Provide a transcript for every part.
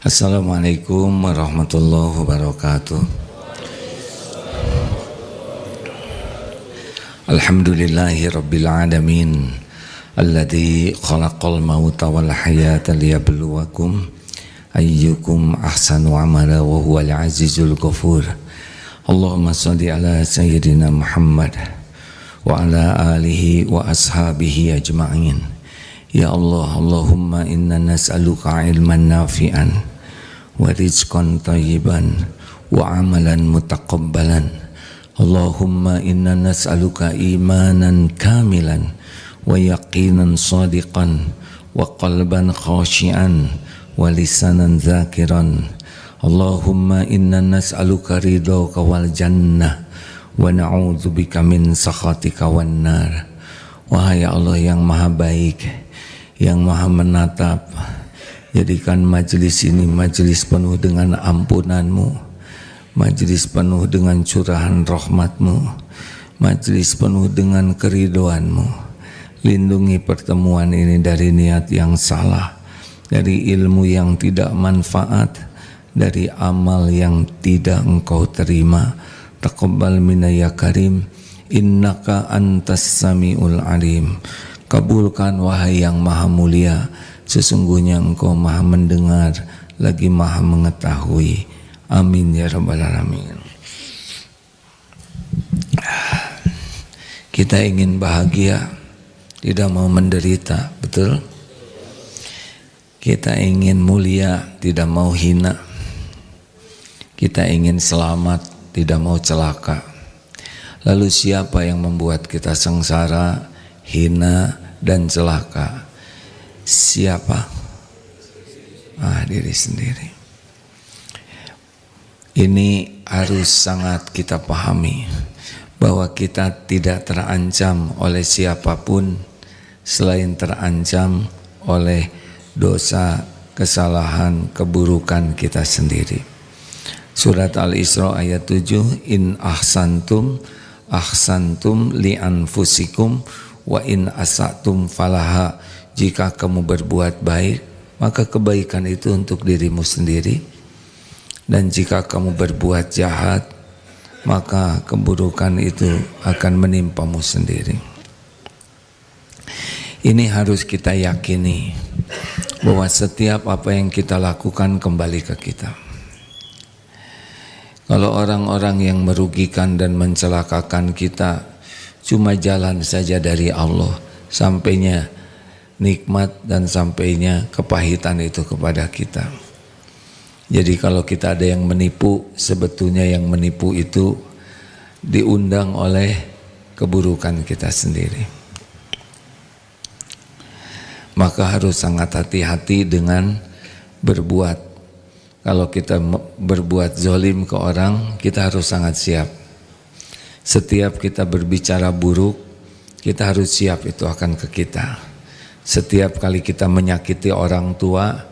Assalamualaikum warahmatullahi wabarakatuh. Alhamdulillahi rabbil alamin alladzi khalaqal mauta wal hayata liyabluwakum ayyukum ahsanu amala wa huwal azizul ghafur. Allahumma shalli ala sayyidina Muhammad wa ala alihi wa ashabihi ajma'in. Ya Allah, Allahumma inna nas'aluka ilman nafi'an wa rizqan thayyiban wa amalan mutaqabbalan. Allahumma inna nas'aluka imanan kamilan wa yaqinan sadiqan wa qalban khashi'an wa lisanan zakiran. Allahumma inna nas'aluka ridhaka wal jannah wa na'udzubika min sakhatika wan nar. Wahai Allah yang maha baik, yang maha menatap, jadikan majelis ini majelis penuh dengan ampunan-Mu, majelis penuh dengan curahan rahmat-Mu, majelis penuh dengan keridhaan-Mu. Lindungi pertemuan ini dari niat yang salah, dari ilmu yang tidak manfaat, dari amal yang tidak Engkau terima. Taqabbal minna ya karim, innaka antas samiul alim. Kabulkan wahai yang maha mulia, sesungguhnya Engkau maha mendengar lagi maha mengetahui. Amin ya rabbal alamin. Kita ingin bahagia, tidak mau menderita, betul? Kita ingin mulia, tidak mau hina. Kita ingin selamat, tidak mau celaka. Lalu siapa yang membuat kita sengsara, hina dan celaka? Siapa? Diri sendiri. Ini harus sangat kita pahami, bahwa kita tidak terancam oleh siapapun selain terancam oleh dosa, kesalahan, keburukan kita sendiri. Surat Al-Isra ayat 7, in ahsantum ahsantum li anfusikum wa in asatum falaha. Jika kamu berbuat baik, maka kebaikan itu untuk dirimu sendiri, dan jika kamu berbuat jahat, maka keburukan itu akan menimpamu sendiri. Ini harus kita yakini, bahwa setiap apa yang kita lakukan kembali ke kita. Kalau orang-orang yang merugikan dan mencelakakan kita, cuma jalan saja dari Allah, sampainya nikmat dan sampainya kepahitan itu kepada kita. Jadi kalau kita ada yang menipu, sebetulnya yang menipu itu diundang oleh keburukan kita sendiri. Maka harus sangat hati-hati dengan berbuat. Kalau kita berbuat zalim ke orang, kita harus sangat siap. Setiap kita berbicara buruk, kita harus siap itu akan ke kita. Setiap kali kita menyakiti orang tua,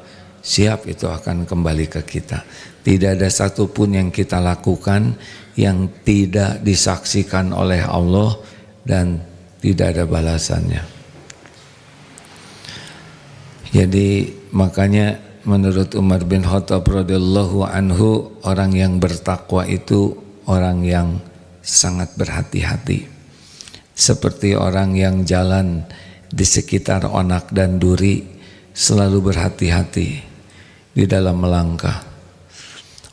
siap itu akan kembali ke kita. Tidak ada satupun yang kita lakukan yang tidak disaksikan oleh Allah dan tidak ada balasannya. Jadi makanya menurut Umar bin Khattab radhiyallahu anhu, orang yang bertakwa itu orang yang sangat berhati-hati. Seperti orang yang jalan di sekitar onak dan duri, selalu berhati-hati di dalam melangkah.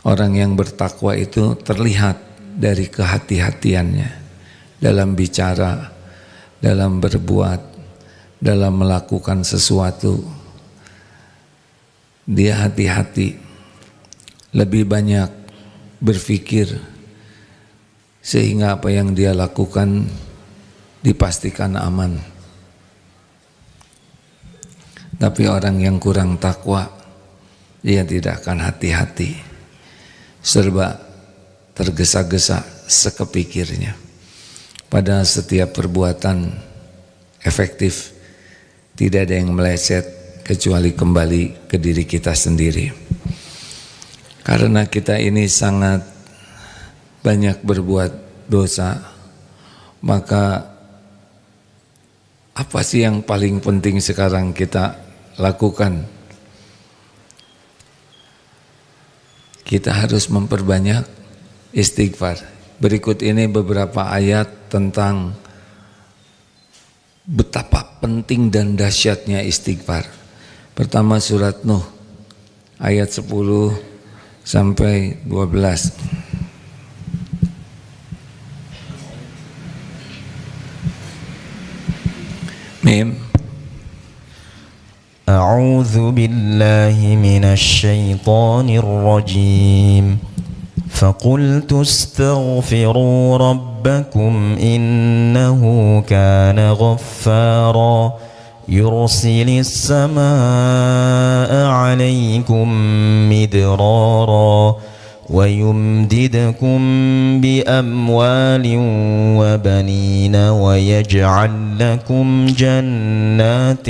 Orang yang bertakwa itu terlihat dari kehati-hatiannya dalam bicara, dalam berbuat, dalam melakukan sesuatu. Dia hati-hati, lebih banyak berpikir, sehingga apa yang dia lakukan dipastikan aman. Tapi orang yang kurang takwa, dia tidak akan hati-hati, serba tergesa-gesa sekepikirnya. Pada setiap perbuatan efektif, tidak ada yang meleset kecuali kembali ke diri kita sendiri. Karena kita ini sangat banyak berbuat dosa, maka apa sih yang paling penting sekarang kita lakukan? kita harus memperbanyak istighfar. Berikut ini beberapa ayat tentang betapa penting dan dahsyatnya istighfar. Pertama surat Nuh ayat 10 sampai 12. Mim. A'udzu billahi minasy syaithanir rajim. فقلت استغفروا ربكم إنه كان غفارا يرسل السماء عليكم مدرارا ويمددكم بأموال وبنين ويجعل لكم جنات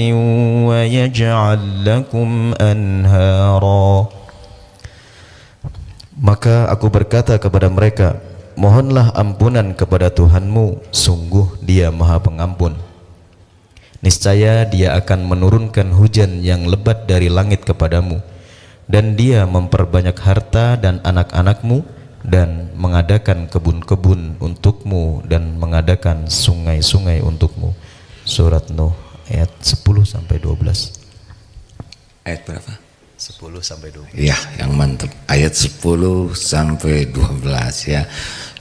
ويجعل لكم أنهارا. Maka aku berkata kepada mereka, mohonlah ampunan kepada Tuhanmu, sungguh Dia Maha Pengampun. Niscaya Dia akan menurunkan hujan yang lebat dari langit kepadamu, dan Dia memperbanyak harta dan anak-anakmu, dan mengadakan kebun-kebun untukmu, dan mengadakan sungai-sungai untukmu. Surat Nuh ayat 10-12. Ayat berapa? 10-12. Ya, yang mantap. Ayat 10 sampai 12 ya.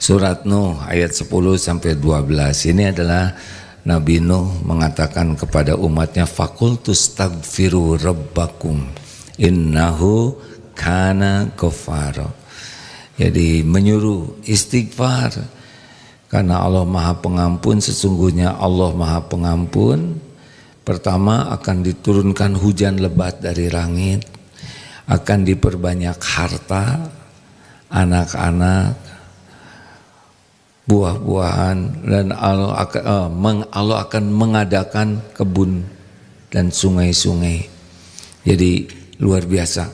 Surat Nuh ayat 10 sampai 12. Ini adalah Nabi Nuh mengatakan kepada umatnya, faqultus taghfiru rabbakum innahu kana ghafara. Jadi menyuruh istighfar karena Allah Maha Pengampun. Sesungguhnya Allah Maha Pengampun. Pertama akan diturunkan hujan lebat dari langit, akan diperbanyak harta, anak-anak, buah-buahan, dan Allah akan mengadakan kebun dan sungai-sungai. Jadi luar biasa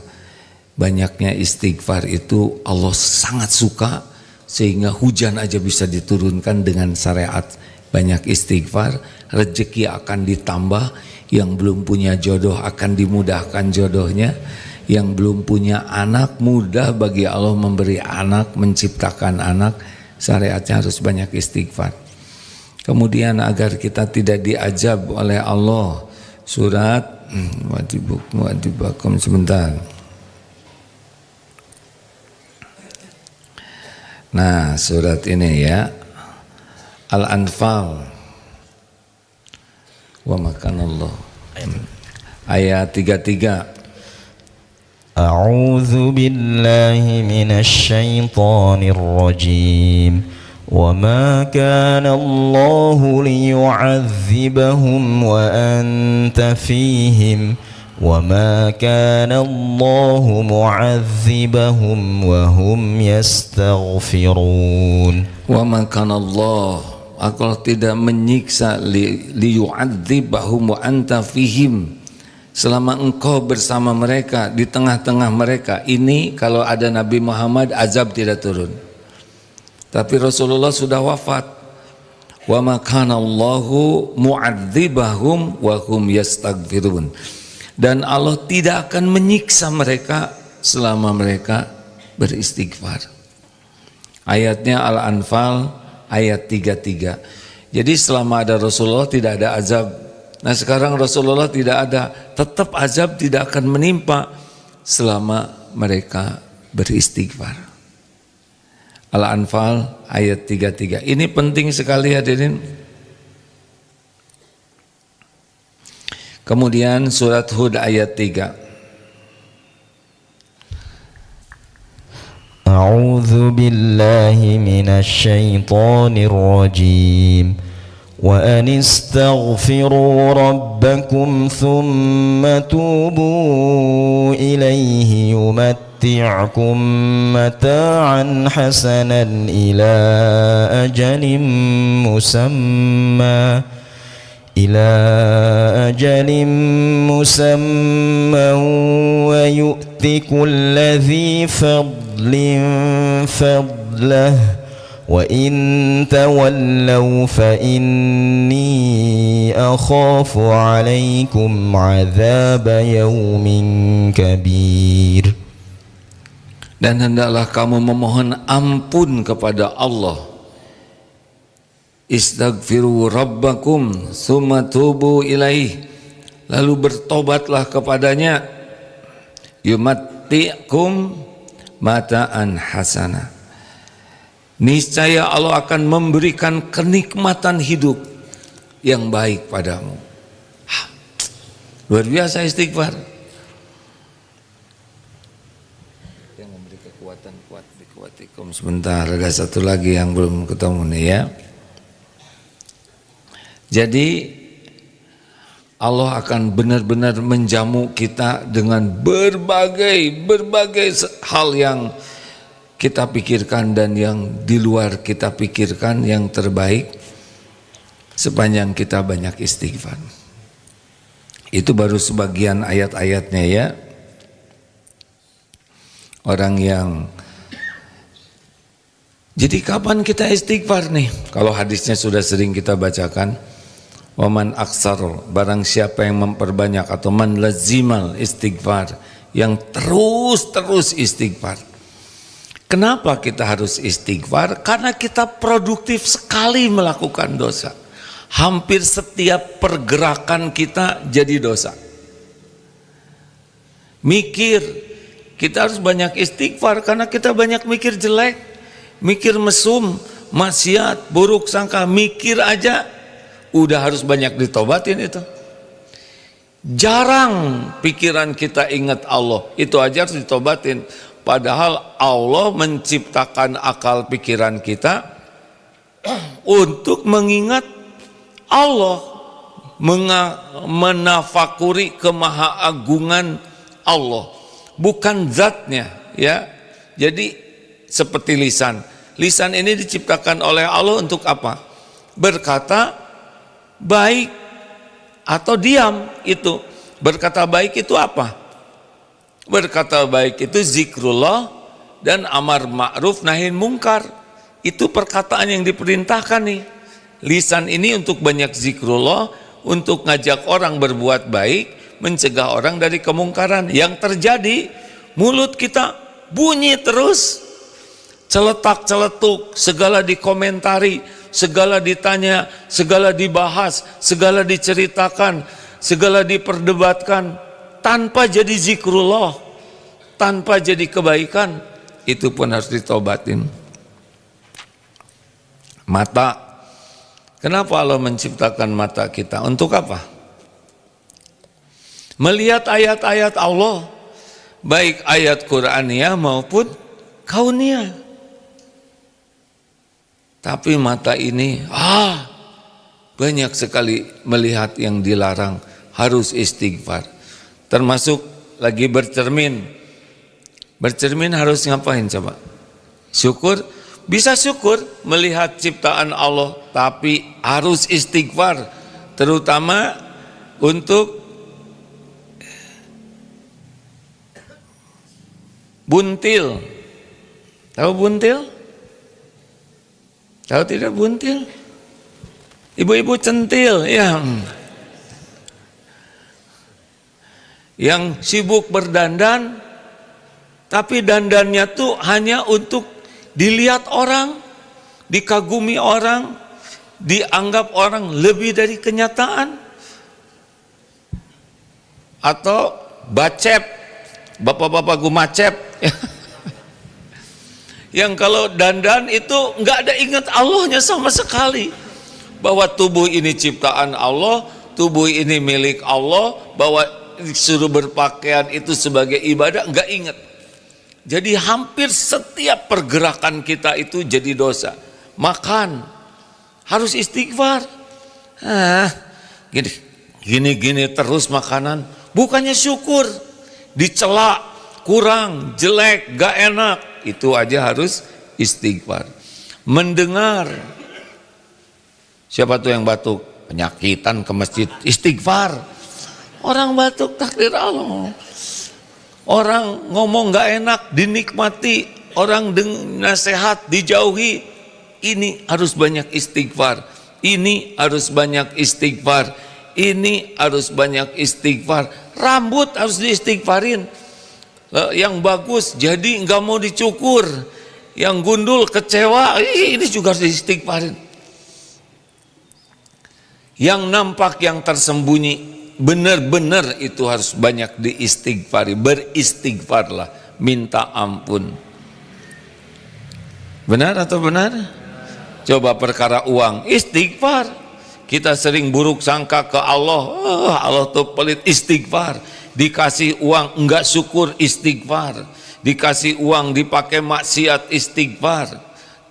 banyaknya istighfar itu Allah sangat suka, sehingga hujan aja bisa diturunkan dengan syariat. Banyak istighfar, rezeki akan ditambah, yang belum punya jodoh akan dimudahkan jodohnya, yang belum punya anak mudah bagi Allah memberi anak, menciptakan anak. Syariatnya harus banyak istighfar. Kemudian agar kita tidak diajab oleh Allah, surat wadibakum sebentar. Nah, surat ini ya, Al-Anfal wa makanallah ayat 33. أعوذ بالله من الشيطان الرجيم وما كان الله ليعذبهم وأنت فيهم وما كان الله معذبهم وهم يستغفرون. وما كان الله, Allah tidak menyiksa liyu'adzibahum wa anta fihim, selama engkau bersama mereka, di tengah-tengah mereka. Ini kalau ada Nabi Muhammad, azab tidak turun. Tapi Rasulullah sudah wafat. Wa ma kana Allahu mu'adzibahum wa hum yastaghfirun. Dan Allah tidak akan menyiksa mereka selama mereka beristighfar. Ayatnya Al-Anfal ayat 33. Jadi selama ada Rasulullah tidak ada azab. Nah sekarang Rasulullah tidak ada, tetap azab tidak akan menimpa selama mereka beristighfar. Al-Anfal ayat 33. Ini penting sekali hadirin. Kemudian surat Hud ayat 3. A'udzu billahi minasy syaithanir rajim. وأن استغفروا ربكم ثم توبوا إليه يمتعكم متاعا حسنا إلى أجل مسمى ويؤتي كل ذي فضل فضله وَإِن تَوَلَّوْا فَإِنِّي أَخَافُ عَلَيْكُمْ عَذَابَ يَوْمٍ كَبِيرٍ. Dan hendaklah kamu memohon ampun kepada Allah. Istaghfiru rabbakum tsumma tubu ilaih. Lalu bertobatlah kepadanya. Yumatti'kum mata'an hasanah. Niscaya Allah akan memberikan kenikmatan hidup yang baik padamu. Luar biasa istighfar. Yang memberi kekuatan kuat bikuatikum. Sebentar, ada satu lagi yang belum ketemu nih ya. Jadi Allah akan benar-benar menjamu kita dengan berbagai hal yang kita pikirkan dan yang di luar kita pikirkan, yang terbaik sepanjang kita banyak istighfar. Itu baru sebagian ayat-ayatnya ya. Orang yang jadi kapan kita istighfar nih? Kalau hadisnya sudah sering kita bacakan. Waman aksar, barang siapa yang memperbanyak atau man lazimal istighfar, yang terus istighfar. Kenapa kita harus istighfar? Karena kita produktif sekali melakukan dosa. Hampir setiap pergerakan kita jadi dosa. Mikir, kita harus banyak istighfar karena kita banyak mikir jelek, mikir mesum, maksiat, buruk sangka, mikir aja udah harus banyak ditobatin itu. Jarang pikiran kita ingat Allah, itu aja harus ditobatin. Padahal Allah menciptakan akal pikiran kita untuk mengingat Allah, menafakuri kemahaagungan Allah, bukan zatnya ya. Jadi seperti lisan. Lisan ini diciptakan oleh Allah untuk apa? Berkata baik atau diam. Itu berkata baik itu apa? Berkata baik itu zikrullah dan amar ma'ruf nahi mungkar. Itu perkataan yang diperintahkan nih. Lisan ini untuk banyak zikrullah, untuk ngajak orang berbuat baik, mencegah orang dari kemungkaran. Yang terjadi mulut kita bunyi terus, celetak-celetuk, segala dikomentari, segala ditanya, segala dibahas, segala diceritakan, segala diperdebatkan, tanpa jadi zikrullah, tanpa jadi kebaikan. Itu pun harus ditobatin. Mata, kenapa Allah menciptakan mata kita? Untuk apa? Melihat ayat-ayat Allah, baik ayat Qur'aniyah maupun kauniyah. Tapi mata ini banyak sekali melihat yang dilarang, harus istighfar. Termasuk lagi bercermin. Bercermin harus ngapain coba? Syukur, bisa syukur melihat ciptaan Allah, tapi harus istighfar. Terutama untuk buntil. Tahu buntil? Tahu tidak buntil? Ibu-ibu centil yang sibuk berdandan, tapi dandannya tuh hanya untuk dilihat orang, dikagumi orang, dianggap orang lebih dari kenyataan. Atau bacep, bapak-bapak gumacep. Yang kalau dandan itu nggak ada ingat Allahnya sama sekali, bahwa tubuh ini ciptaan Allah, tubuh ini milik Allah, bahwa disuruh berpakaian itu sebagai ibadah, nggak ingat. Jadi hampir setiap pergerakan kita itu jadi dosa. Makan harus istighfar. Gini terus makanan, bukannya syukur, dicela, kurang, jelek, gak enak, itu aja harus istighfar. Mendengar, siapa tuh yang batuk? Penyakitan ke masjid, istighfar. Orang batuk takdir Allah. Orang ngomong gak enak, dinikmati. Orang nasihat, dijauhi. Ini harus banyak istighfar. Ini harus banyak istighfar. Ini harus banyak istighfar. Rambut harus diistighfarin. Yang bagus jadi nggak mau dicukur, yang gundul kecewa, ini juga harus diistighfarin. Yang nampak, yang tersembunyi, benar-benar itu harus banyak diistighfari. Beristighfarlah, minta ampun. Benar atau benar? Coba perkara uang, istighfar. Kita sering buruk sangka ke Allah, Allah tuh pelit, istighfar. Dikasih uang enggak syukur, istighfar. Dikasih uang dipakai maksiat, istighfar.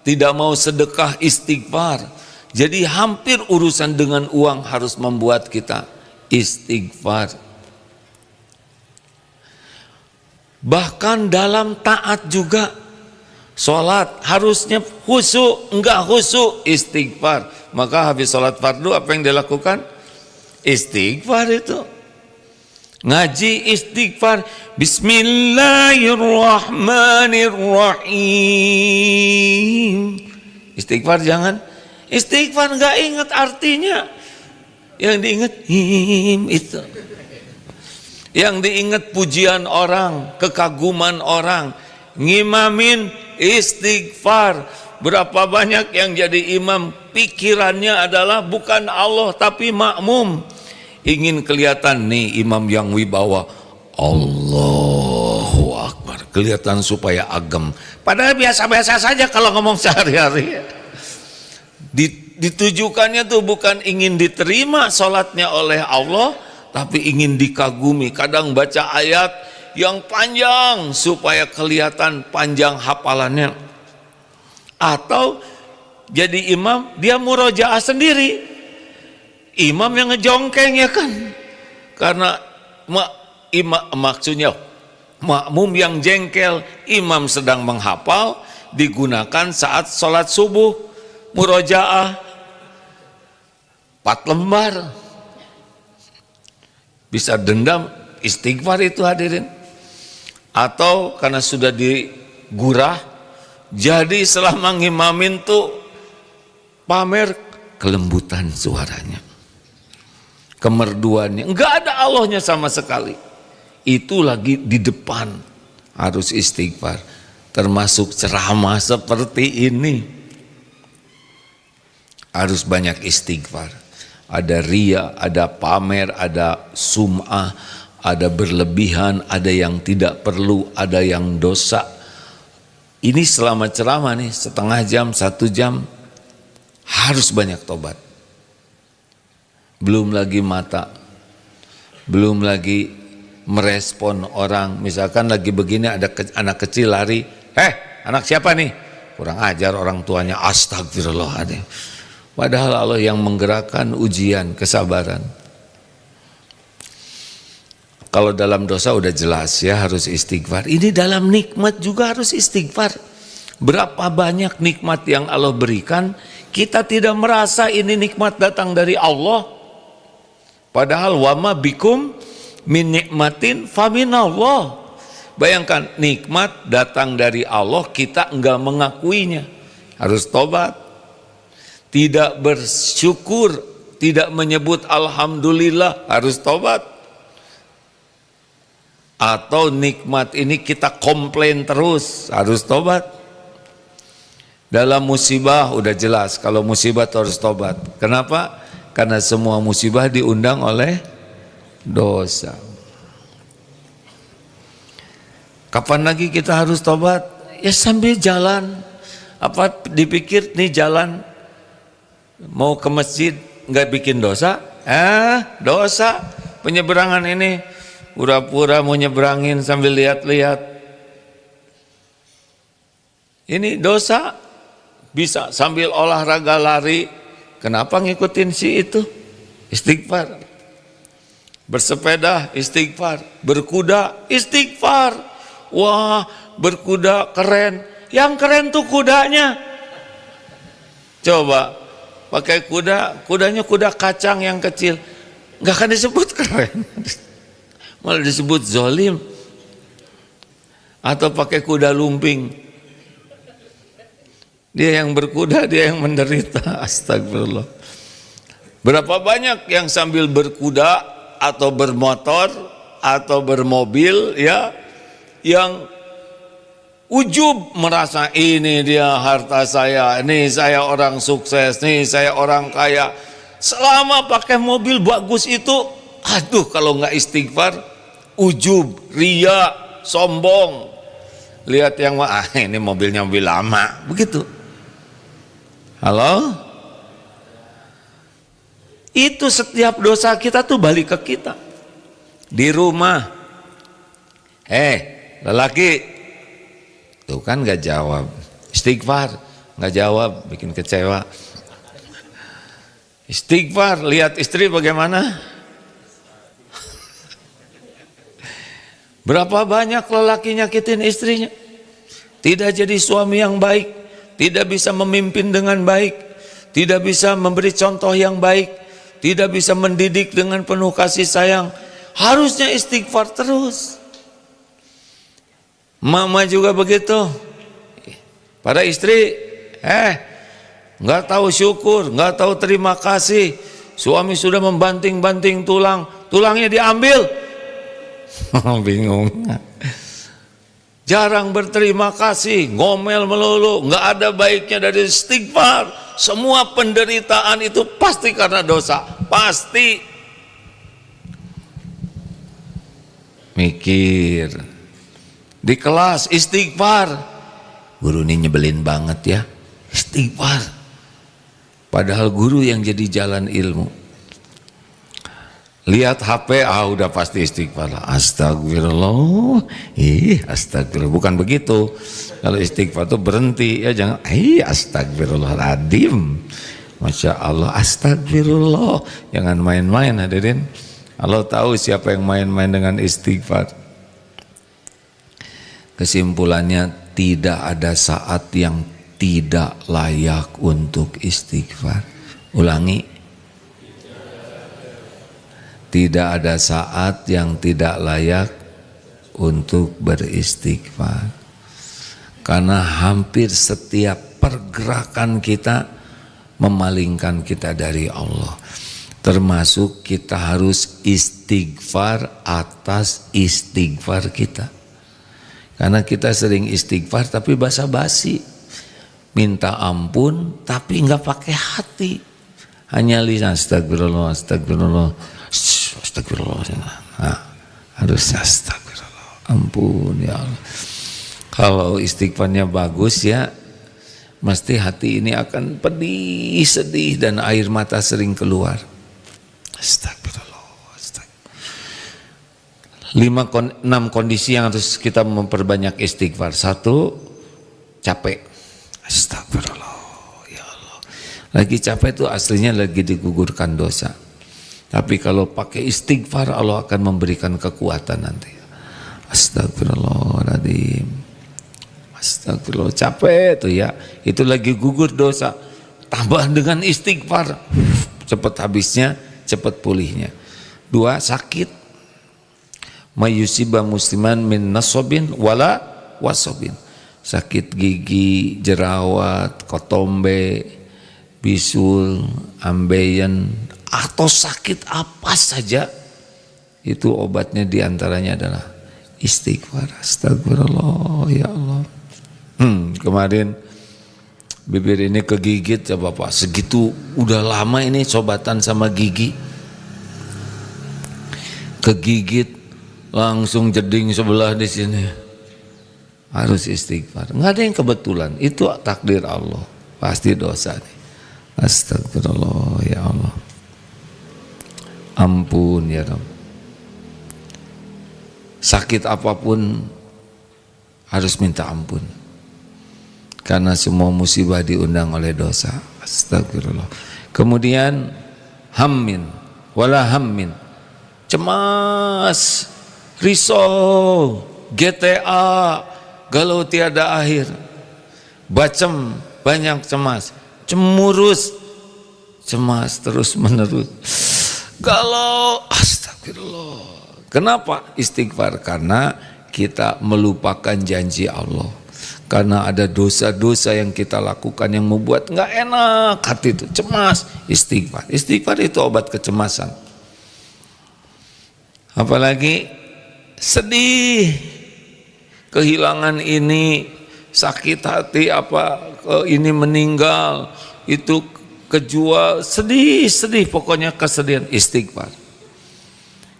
Tidak mau sedekah, istighfar. Jadi hampir urusan dengan uang harus membuat kita istighfar. Bahkan dalam taat juga, sholat harusnya khusyuk, enggak khusyuk, istighfar. Maka habis sholat fardu apa yang dilakukan? Istighfar itu. Ngaji istighfar, Bismillahirrahmanirrahim. Istighfar jangan, istighfar nggak ingat artinya. Yang diingat itu. Yang diingat pujian orang, kekaguman orang. Ngimamin istighfar. Berapa banyak yang jadi imam pikirannya adalah bukan Allah tapi makmum. Ingin kelihatan nih imam yang wibawa, Allahu Akbar, kelihatan supaya agem. Padahal biasa-biasa saja kalau ngomong sehari-hari. Ditujukannya tuh bukan ingin diterima sholatnya oleh Allah, tapi ingin dikagumi. Kadang baca ayat yang panjang supaya kelihatan panjang hafalannya. Atau jadi imam, dia murojaah sendiri. Imam yang ngejongkeng ya kan, karena maksudnya makmum yang jengkel, imam sedang menghafal, digunakan saat sholat subuh, murojaah 4 lembar, bisa dendam, istighfar itu hadirin. Atau karena sudah digurah, jadi selama ngimamin tuh pamer kelembutan suaranya, kemerduannya, enggak ada Allahnya sama sekali. Itu lagi di depan, harus istighfar. Termasuk ceramah seperti ini harus banyak istighfar. Ada ria, ada pamer, ada sum'ah, ada berlebihan, ada yang tidak perlu, ada yang dosa. Ini selama ceramah nih, setengah jam, 1 jam, harus banyak tobat. Belum lagi mata, belum lagi merespon orang. Misalkan lagi begini ada anak kecil lari, anak siapa nih? Kurang ajar orang tuanya, astagfirullahaladzim. Padahal Allah yang menggerakkan ujian kesabaran. Kalau dalam dosa udah jelas ya harus istighfar. Ini dalam nikmat juga harus istighfar. Berapa banyak nikmat yang Allah berikan, kita tidak merasa ini nikmat datang dari Allah. Padahal wama bikum min nikmatin faminallah. Bayangkan nikmat datang dari Allah, kita enggak mengakuinya. Harus tobat. Tidak bersyukur, tidak menyebut alhamdulillah, harus tobat. Atau nikmat ini kita komplain terus, harus tobat. Dalam musibah udah jelas, kalau musibah harus tobat. Kenapa? Karena semua musibah diundang oleh dosa. Kapan lagi kita harus tobat? Ya sambil jalan. Apa dipikir nih jalan mau ke masjid nggak bikin dosa? Dosa. Penyeberangan ini pura-pura mau nyeberangin sambil lihat-lihat. Ini dosa. Bisa sambil olahraga lari. Kenapa ngikutin si itu? Istighfar. Bersepeda, istighfar. Berkuda, istighfar. Wah, berkuda keren. Yang keren tuh kudanya. Coba, pakai kudanya kuda kacang yang kecil. Nggak akan disebut keren. Malah disebut zolim. Atau pakai kuda lumping. Dia yang berkuda, dia yang menderita. Astagfirullah. Berapa banyak yang sambil berkuda atau bermotor atau bermobil ya yang ujub, merasa ini dia harta saya, ini saya orang sukses, nih saya orang kaya. Selama pakai mobil bagus itu, aduh kalau nggak istighfar, ujub, ria, sombong. Lihat yang ini mobilnya mobil lama, begitu. Halo? Itu setiap dosa kita tuh balik ke kita. Di rumah, lelaki, tuh kan nggak jawab, istighfar, nggak jawab, bikin kecewa. Istighfar, lihat istri bagaimana? Berapa banyak lelaki nyakitin istrinya? Tidak jadi suami yang baik, tidak bisa memimpin dengan baik, tidak bisa memberi contoh yang baik, tidak bisa mendidik dengan penuh kasih sayang. Harusnya istighfar terus. Mama juga begitu. Para istri, nggak tahu syukur, nggak tahu terima kasih. Suami sudah membanting-banting tulang, tulangnya diambil. Bingung. Jarang berterima kasih, ngomel melulu, nggak ada baiknya dari istighfar. Semua penderitaan itu pasti karena dosa, pasti. Mikir di kelas istighfar, guru ini nyebelin banget ya, istighfar. Padahal guru yang jadi jalan ilmu. Lihat HP, udah pasti istighfar. Astagfirullah, astagfirullah. Bukan begitu. Kalau istighfar itu berhenti, ya jangan, astagfirullahaladzim. Masya Allah, astagfirullah. Jangan main-main hadirin. Allah tahu siapa yang main-main dengan istighfar. Kesimpulannya, tidak ada saat yang tidak layak untuk istighfar. Ulangi. Tidak ada saat yang tidak layak untuk beristighfar. Karena hampir setiap pergerakan kita memalingkan kita dari Allah. Termasuk kita harus istighfar atas istighfar kita. Karena kita sering istighfar tapi basa-basi. Minta ampun tapi enggak pakai hati. Hanya lisan astagfirullah, astagfirullah. Astagfirullah. Nah, harus astagfirullah. Ampun ya Allah. Kalau istighfarnya bagus ya, mesti hati ini akan pedih, sedih dan air mata sering keluar. Astagfirullah. 6 kondisi yang harus kita memperbanyak istighfar. 1, capek. Astagfirullah ya Allah. Lagi capek itu aslinya lagi digugurkan dosa. Tapi kalau pakai istighfar, Allah akan memberikan kekuatan nanti. Astagfirullahaladzim. Astagfirullah, capek itu ya. Itu lagi gugur dosa. Tambah dengan istighfar, cepat habisnya, cepat pulihnya. 2, sakit. Mayusiba musliman min nasobin wala wasobin. Sakit gigi, jerawat, kotombe, bisul, ambeien, atau sakit apa saja, itu obatnya diantaranya adalah istighfar. Astagfirullah ya Allah. Kemarin bibir ini kegigit ya Bapak, segitu udah lama ini sobatan sama gigi, kegigit langsung jeding sebelah di sini. Harus istighfar. Nggak ada yang kebetulan, itu takdir Allah, pasti dosa nih. Astagfirullah ya Allah. Ampun ya Rabb. Sakit apapun harus minta ampun. Karena semua musibah diundang oleh dosa. Astagfirullah. Kemudian hammin wala hammin. Cemas, risau, GTA, galau tiada akhir. Bacem, banyak cemas. Cemurus, cemas terus menerus. Galau, astagfirullah. Kenapa istighfar? Karena kita melupakan janji Allah. Karena ada dosa-dosa yang kita lakukan yang membuat nggak enak hati itu, cemas. Istighfar. Istighfar itu obat kecemasan. Apalagi sedih. kehilangan ini, sakit hati ini meninggal, itu kejual, sedih pokoknya kesedihan. Istighfar.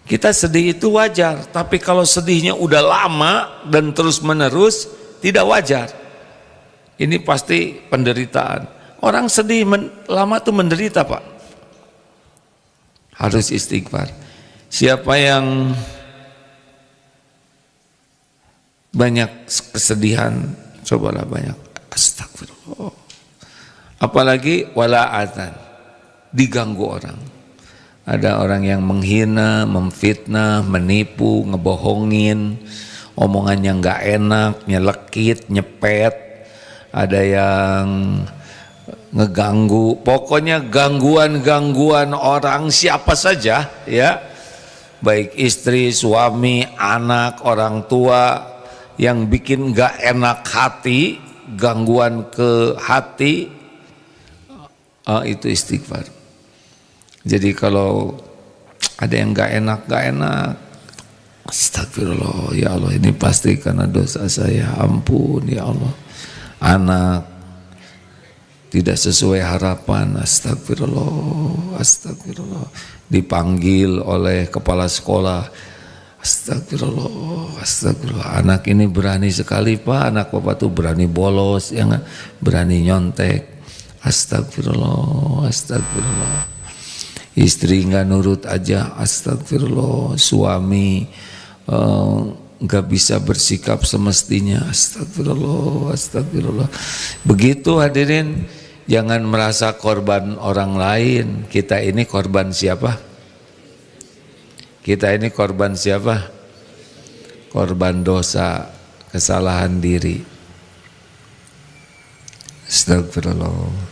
Kita sedih itu wajar, tapi kalau sedihnya udah lama dan terus menerus tidak wajar. Ini pasti penderitaan. Orang sedih lama tuh menderita, Pak. Harus istighfar. Siapa yang banyak kesedihan, cobalah banyak astagfirullah. Apalagi wala'atan, diganggu orang. Ada orang yang menghina, memfitnah, menipu, ngebohongin, omongannya nggak enak, nyelekit, nyepet. Ada yang ngeganggu, pokoknya gangguan-gangguan orang siapa saja, ya, baik istri, suami, anak, orang tua, yang bikin nggak enak hati, gangguan ke hati, itu istighfar. Jadi kalau ada yang nggak enak, astagfirullah, ya Allah, ini pasti karena dosa saya, ampun ya Allah. Anak tidak sesuai harapan, astagfirullah. Dipanggil oleh kepala sekolah, astagfirullah. Anak ini berani sekali Pak, anak Bapak tuh berani bolos, ya gak? Berani nyontek, astagfirullah. Istri nggak nurut aja, astagfirullah. Suami nggak bisa bersikap semestinya, astagfirullah. Begitu hadirin, jangan merasa korban orang lain. Kita ini korban siapa? Korban dosa, kesalahan diri. Astagfirullah.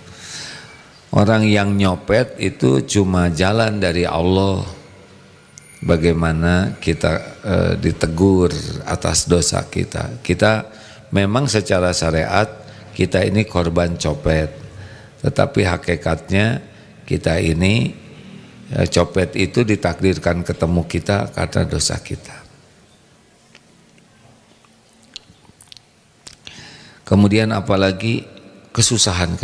Orang yang nyopet itu cuma jalan dari Allah. Bagaimana kita ditegur atas dosa kita. Kita memang secara syariat kita ini korban copet, tetapi hakikatnya kita ini copet itu ditakdirkan ketemu kita karena dosa kita. Kemudian apalagi kesusahan.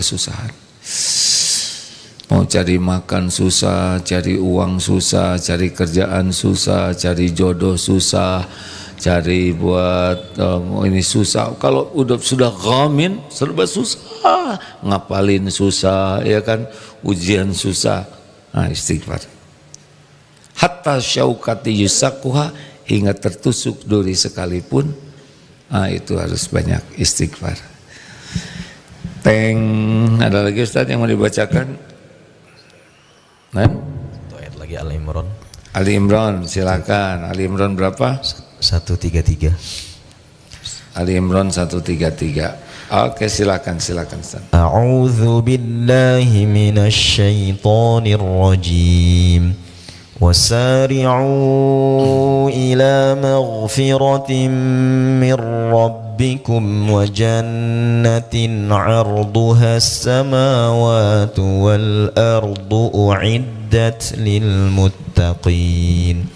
Mau cari makan susah, cari uang susah, cari kerjaan susah, cari jodoh susah, cari buat ini susah. Kalau sudah ghamin serba susah, ngapalin susah, ya kan, ujian susah. Nah, istighfar. Hatta syaukati yusakuha, hingga tertusuk duri sekalipun, itu harus banyak istighfar. Ada lagi Ustaz yang mau dibacakan? Satu ayat lagi Ali Imran. Ali Imran, silakan. Ali Imran berapa? 133. Ali Imran 133. Oke, silakan Ustaz. A'udzu billahi minasy syaithanir rajim. Wasari'u ila maghfiratin min rabbikum wa jannatin 'arduha as-samawati wal ardu u'iddat lil muttaqin.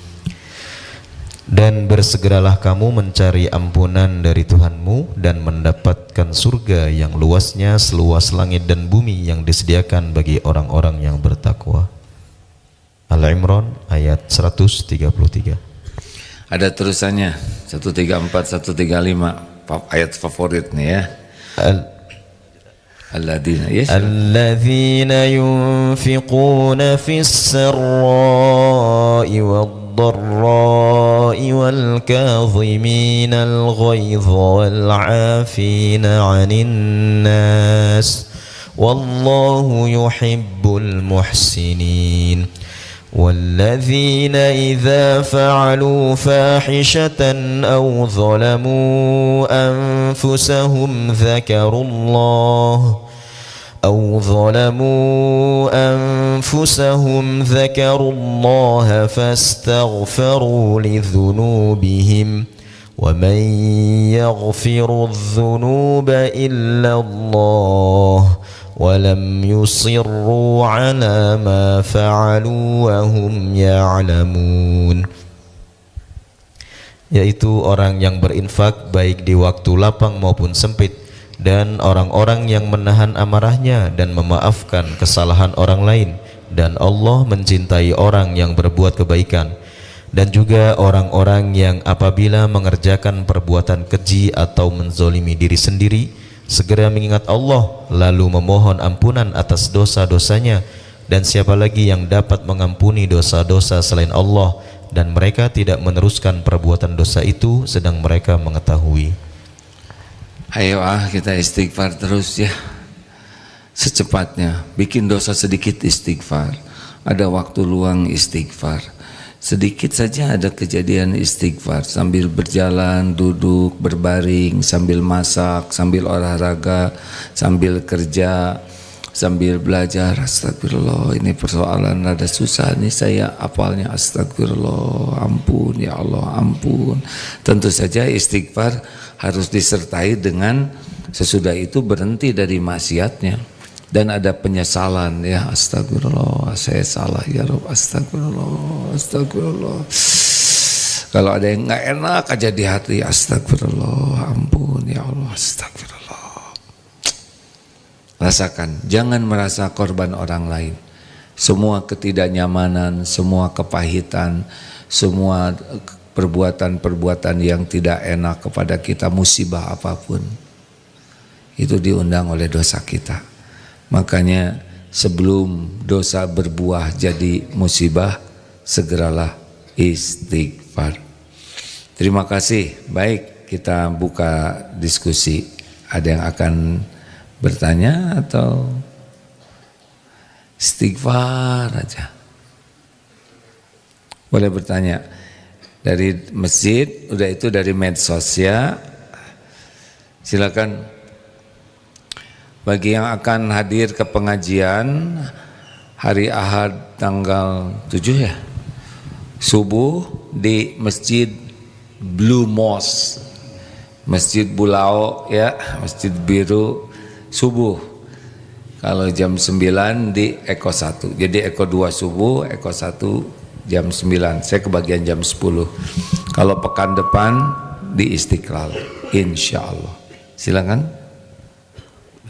Dan bersegeralah kamu mencari ampunan dari Tuhanmu dan mendapatkan surga yang luasnya seluas langit dan bumi yang disediakan bagi orang-orang yang bertakwa. Al-Imran ayat 133. Ada terusannya 134, 135, ayat favorit nih ya. Alladzina yunfiquna fis sarra'i wad-dharra'i wal kadhimina al-ghayza wal 'afina 'anil nas wallahu yuhibbul muhsinin. والذين إذا فعلوا فاحشة أو ظلموا أنفسهم ذكروا الله فاستغفروا لذنوبهم ومن يغفر الذنوب إلا الله ولم يصروا على ما فعلوا وهم يعلمون. yaitu orang yang berinfak baik di waktu lapang maupun sempit, dan orang-orang yang menahan amarahnya dan memaafkan kesalahan orang lain, dan Allah mencintai orang yang berbuat kebaikan. Dan juga orang-orang yang apabila mengerjakan perbuatan keji atau menzolimi diri sendiri, segera mengingat Allah lalu memohon ampunan atas dosa-dosanya. Dan siapa lagi yang dapat mengampuni dosa-dosa selain Allah, dan mereka tidak meneruskan perbuatan dosa itu sedang mereka mengetahui. Ayo kita istighfar terus ya, secepatnya. Bikin dosa sedikit istighfar, ada waktu luang istighfar. Sedikit saja ada kejadian istighfar, sambil berjalan, duduk, berbaring, sambil masak, sambil olahraga, sambil kerja, sambil belajar. Astagfirullah, ini persoalan rada susah nih saya hafalnya. Astagfirullah, ampun ya Allah, ampun. Tentu saja istighfar harus disertai dengan sesudah itu berhenti dari maksiatnya dan ada penyesalan ya. Astagfirullah, saya salah ya Rabb, astagfirullah, astagfirullah. Kalau ada yang nggak enak aja di hati, astagfirullah, ampun ya Allah, astagfirullah. Rasakan, jangan merasa korban orang lain. Semua ketidaknyamanan, semua kepahitan, semua perbuatan-perbuatan yang tidak enak kepada kita, musibah apapun, itu diundang oleh dosa kita. Makanya sebelum dosa berbuah jadi musibah, segeralah istighfar. Terima kasih. Baik, kita buka diskusi. Ada yang akan bertanya atau istighfar aja? Boleh bertanya dari masjid, udah itu dari medsos ya. Silakan. Bagi yang akan hadir ke pengajian hari Ahad tanggal 7 ya, subuh di Masjid Blue Mosque, Masjid Bulao ya, Masjid Biru, subuh. Kalau jam 9 di Eko 1. Jadi Eko 2 subuh, Eko 1 jam 9. Saya kebagian jam 10. Kalau pekan depan di Istiqlal, insya Allah. Silakan.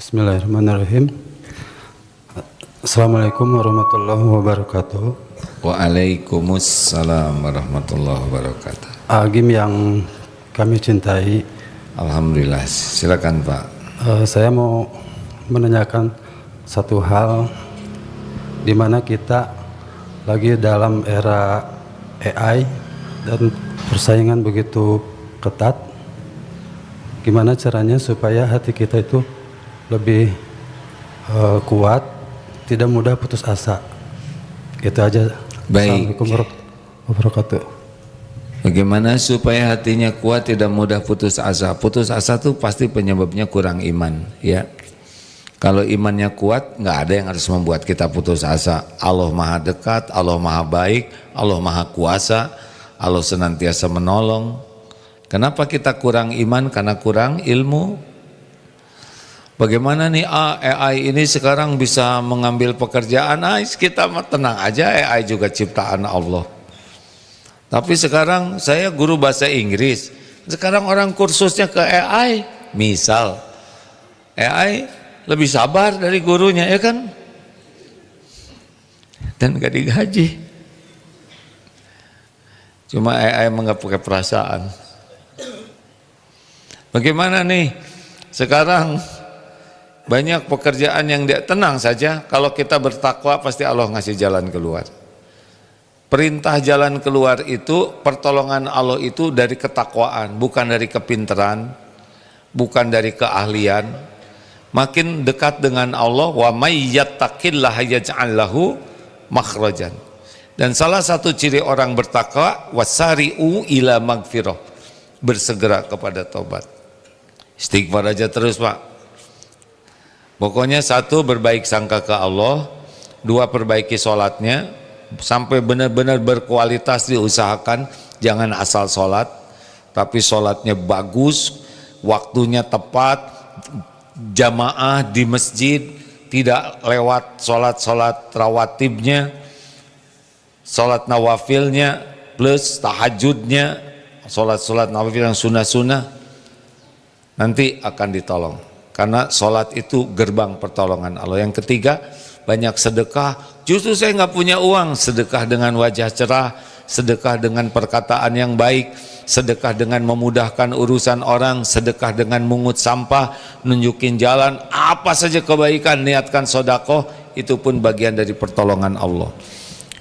Bismillahirrahmanirrahim. Assalamualaikum warahmatullahi wabarakatuh. Waalaikumsalam warahmatullahi wabarakatuh. Agim yang kami cintai, Alhamdulillah. Silakan Pak. Saya mau menanyakan satu hal, di mana kita lagi dalam era AI dan persaingan begitu ketat. Gimana caranya supaya hati kita itu lebih kuat, tidak mudah putus asa. Itu aja. Baik. Assalamualaikum warahmatullahi wabarakatuh. Bagaimana supaya hatinya kuat, tidak mudah putus asa? Putus asa tuh pasti penyebabnya kurang iman ya. Kalau imannya kuat, nggak ada yang harus membuat kita putus asa. Allah maha dekat, Allah maha baik, Allah maha kuasa, Allah senantiasa menolong. Kenapa kita kurang iman? Karena kurang ilmu. Bagaimana nih AI ini sekarang bisa mengambil pekerjaan? Kita mah tenang aja, AI juga ciptaan Allah. Tapi sekarang saya guru bahasa Inggris, sekarang orang kursusnya ke AI. Misal AI lebih sabar dari gurunya ya kan, dan gak digaji. Cuma AI nggak pakai perasaan. Bagaimana nih sekarang? Banyak pekerjaan yang dia tenang saja, kalau kita bertakwa pasti Allah ngasih jalan keluar. Perintah jalan keluar itu, pertolongan Allah itu dari ketakwaan, bukan dari kepintaran, bukan dari keahlian. Makin dekat dengan Allah, wa may yattaqillah yaj'al lahu makhrajan. Dan salah satu ciri orang bertakwa, wasari'u ila magfirah, bersegera kepada taubat. Istighfar aja terus Pak. Pokoknya satu, berbaik sangka ke Allah. Dua, perbaiki sholatnya sampai benar-benar berkualitas, diusahakan. Jangan asal sholat, tapi sholatnya bagus, waktunya tepat, jamaah di masjid, tidak lewat sholat-sholat rawatibnya, sholat nawafilnya plus tahajudnya, sholat nawafil yang sunnah-sunnah, nanti akan ditolong. Karena sholat itu gerbang pertolongan Allah. Yang ketiga, banyak sedekah. Justru saya nggak punya uang, sedekah dengan wajah cerah, sedekah dengan perkataan yang baik, sedekah dengan memudahkan urusan orang, sedekah dengan mungut sampah, nunjukin jalan, apa saja kebaikan, niatkan sodakoh, itu pun bagian dari pertolongan Allah.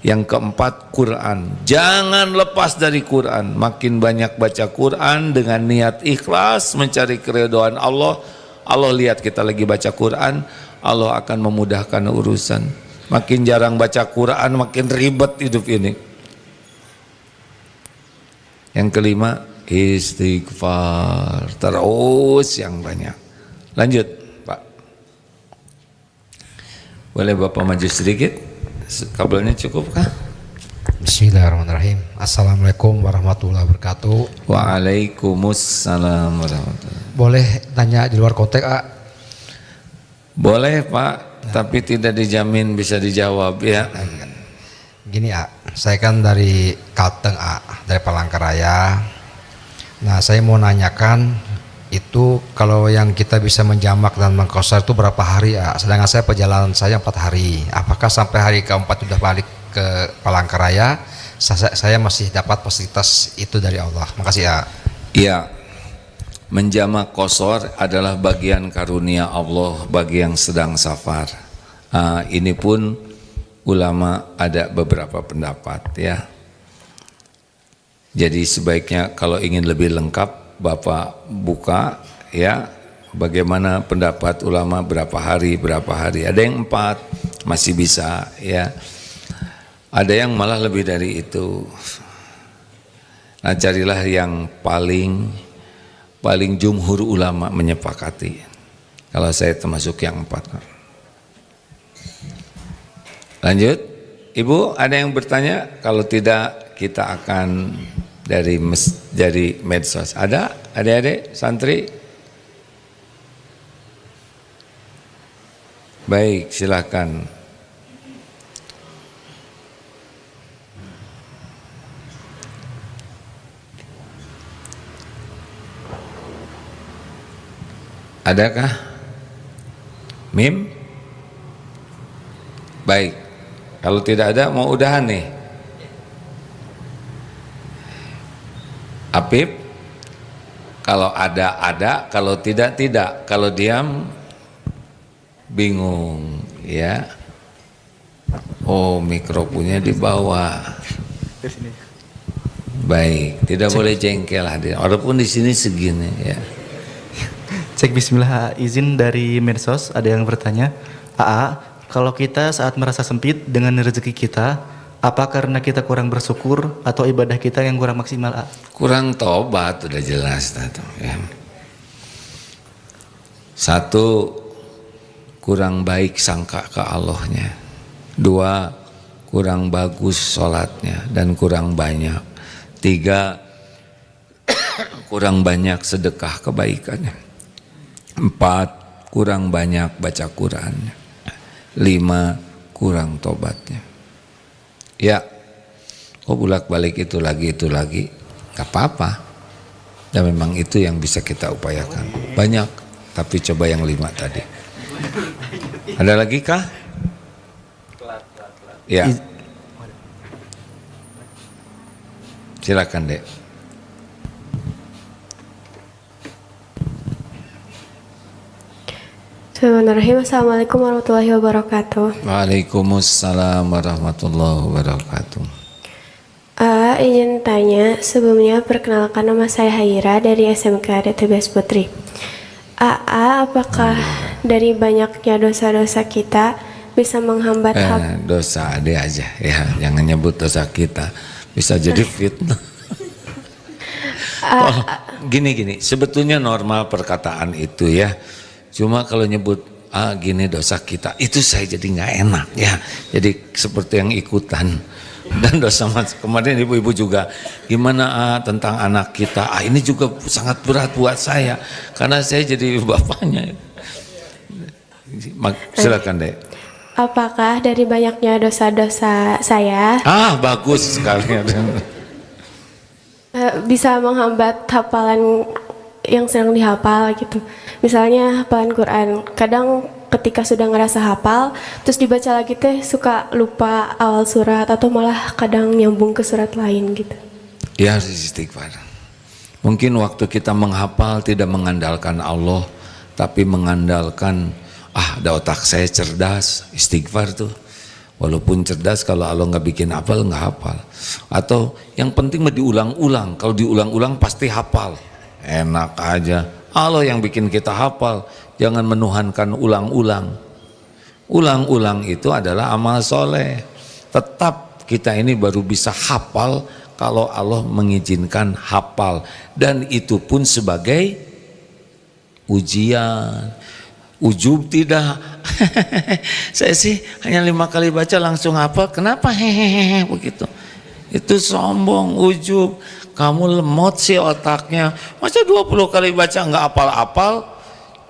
Yang keempat, Quran. Jangan lepas dari Quran. Makin banyak baca Quran dengan niat ikhlas mencari keridhaan Allah. Allah lihat kita lagi baca Quran, Allah akan memudahkan urusan. Makin jarang baca Quran, makin ribet hidup ini. Yang kelima, istighfar. Terus yang banyak. Lanjut, Pak. Boleh Bapak maju sedikit? Kabelnya cukup kah? Bismillahirrahmanirrahim. Assalamualaikum warahmatullahi wabarakatuh. Waalaikumsalam warahmatullahi wabarakatuh. Boleh tanya di luar konteks, A? Boleh Pak, tapi tidak dijamin bisa dijawab ya. Gini, A, saya kan dari Kalteng, A, dari Palangkaraya. Nah, saya mau nanyakan itu kalau yang kita bisa menjamak dan mengqashar itu berapa hari, A? Sedangkan saya perjalanan saya 4 hari. Apakah sampai hari keempat sudah balik ke Palangkaraya saya masih dapat fasilitas itu dari Allah? Makasih, A. Iya, menjamak qashar adalah bagian karunia Allah bagi yang sedang safar. Ini pun ulama ada beberapa pendapat ya. Jadi sebaiknya kalau ingin lebih lengkap Bapak buka ya, bagaimana pendapat ulama berapa hari. Ada yang 4 masih bisa ya. Ada yang malah lebih dari itu. Nah, carilah yang paling jumhur ulama menyepakati. Kalau saya termasuk yang 4. Lanjut, Ibu ada yang bertanya? Kalau tidak kita akan dari medsos. Ada adik-adik santri? Baik, silakan. Adakah? Mim? Baik. Kalau tidak ada mau udahan nih. Apip? Kalau ada, kalau tidak, kalau diam bingung ya. Oh, mikrofonnya di bawah. Baik, tidak boleh jengkel hadir. Walaupun di sini segini ya. Cek bismillah, izin dari medsos ada yang bertanya, AA, kalau kita saat merasa sempit dengan rezeki kita, apa karena kita kurang bersyukur atau ibadah kita yang kurang maksimal, A? Kurang tobat, udah jelas tadi ya. 1, kurang baik sangka ke Allahnya. 2, kurang bagus sholatnya dan kurang banyak. 3, kurang banyak sedekah kebaikannya. 4, kurang banyak baca Qurannya. 5, kurang tobatnya. Ya, kok bolak-balik itu lagi, gak apa-apa. Dan memang itu yang bisa kita upayakan. Banyak, tapi coba yang 5 tadi. Ada lagi kah? Ya. Silakan, Dek. Bismillahirrahmanirrahim. Assalamualaikum warahmatullahi wabarakatuh. Waalaikumsalam warahmatullahi wabarakatuh. Izin tanya, sebelumnya perkenalkan nama saya Haira dari SMK DTBS Putri. Apakah dari banyaknya dosa-dosa kita bisa menghambat dosa dia aja ya, jangan nyebut dosa kita, bisa jadi fitnah. Gini, sebetulnya normal perkataan itu ya. Cuma kalau nyebut gini dosa kita, itu saya jadi nggak enak ya. Jadi seperti yang ikutan. Dan dosa kemarin ibu-ibu juga gimana tentang anak kita. Ini juga sangat berat buat saya karena saya jadi bapaknya. Silakan, Dek. Apakah dari banyaknya dosa-dosa saya? Bagus sekali. bisa menghambat hafalan yang sedang dihafal gitu. Misalnya hafalan Quran, kadang ketika sudah ngerasa hafal, terus dibaca lagi teh suka lupa awal surat atau malah kadang nyambung ke surat lain gitu. Ya harus istighfar. Mungkin waktu kita menghafal tidak mengandalkan Allah, tapi mengandalkan ada otak saya cerdas, istighfar tuh. Walaupun cerdas, kalau Allah nggak bikin hafal, nggak hafal. Atau yang penting mah diulang-ulang. Kalau diulang-ulang pasti hafal. Enak aja. Allah yang bikin kita hafal. Jangan menuhankan ulang-ulang. Ulang-ulang itu adalah amal soleh. Tetap kita ini baru bisa hafal kalau Allah mengizinkan hafal. Dan itu pun sebagai ujian. Ujub tidak. Saya sih hanya 5 kali baca langsung hafal. Kenapa hehehe begitu? Itu sombong, ujub. Kamu lemot sih otaknya. Masa 20 kali baca nggak hafal-hafal,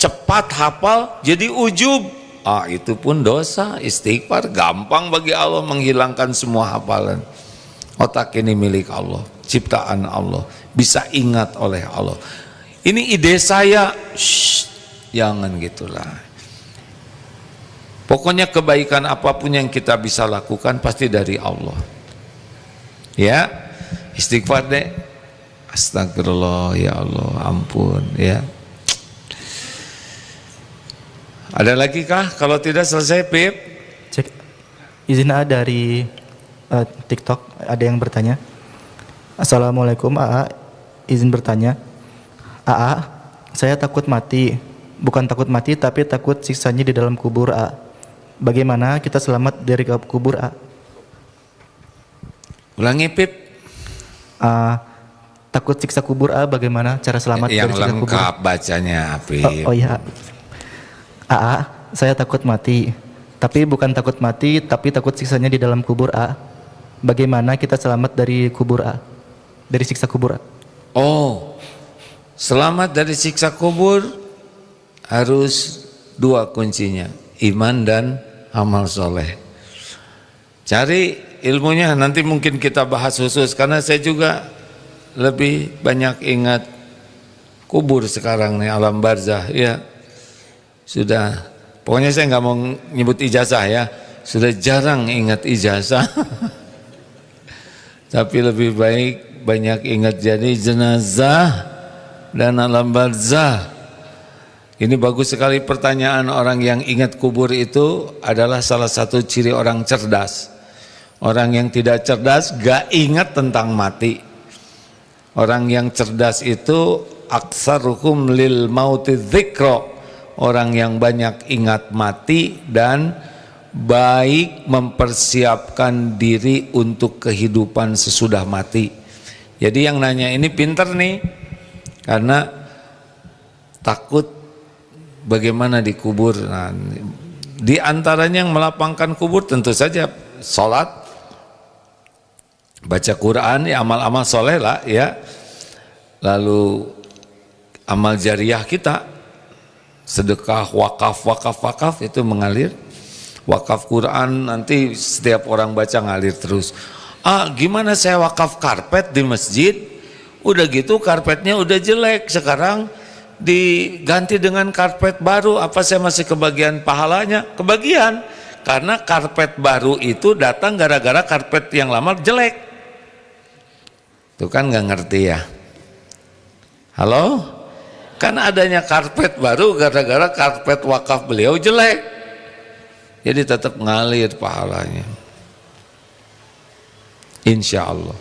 cepat hafal jadi ujub. Itu pun dosa. Istighfar gampang bagi Allah menghilangkan semua hafalan. Otak ini milik Allah, ciptaan Allah, bisa ingat oleh Allah. Ini ide saya. Jangan gitulah. Pokoknya kebaikan apapun yang kita bisa lakukan pasti dari Allah. Ya, istighfar deh. Astagfirullah ya Allah, ampun ya. Ada lagi kah? Kalau tidak selesai Pip. Cek izin dari TikTok ada yang bertanya. Assalamualaikum AA, izin bertanya. AA, saya takut mati. Bukan takut mati tapi takut siksanya di dalam kubur A. Bagaimana kita selamat dari kubur A? Ulangi Pip. Takut siksa kubur A, bagaimana cara selamat dari siksa kubur? Yang lengkap bacanya Pip. Oh iya. AA, saya takut mati. Tapi bukan takut mati tapi takut siksanya di dalam kubur A. Bagaimana kita selamat dari kubur A? Dari siksa kubur A? Selamat dari siksa kubur harus 2 kuncinya, iman dan amal soleh. Cari ilmunya, nanti mungkin kita bahas khusus, karena saya juga lebih banyak ingat kubur sekarang nih, alam barzah ya. Sudah, pokoknya saya nggak mau nyebut ijazah ya, sudah jarang ingat ijazah. Tapi lebih baik banyak ingat jadi jenazah dan alam barzah. Ini bagus sekali pertanyaan. Orang yang ingat kubur itu adalah salah satu ciri orang cerdas. Orang yang tidak cerdas gak ingat tentang mati. Orang yang cerdas itu aksaruhum lil mauti dzikra. Orang yang banyak ingat mati dan baik mempersiapkan diri untuk kehidupan sesudah mati. Jadi yang nanya ini pinter nih, karena takut bagaimana dikubur. Nah, di antaranya yang melapangkan kubur tentu saja sholat, baca Quran, ya amal-amal soleh lah ya. Lalu amal jariah kita, sedekah, wakaf itu mengalir. Wakaf Quran nanti setiap orang baca ngalir terus. Gimana saya wakaf karpet di masjid? Udah gitu karpetnya udah jelek, sekarang diganti dengan karpet baru. Apa saya masih kebagian pahalanya? Kebagian, karena karpet baru itu datang gara-gara karpet yang lama jelek. Itu kan nggak ngerti ya. Halo? Kan adanya karpet baru gara-gara karpet wakaf beliau jelek. Jadi tetap ngalir pahalanya, insya Allah.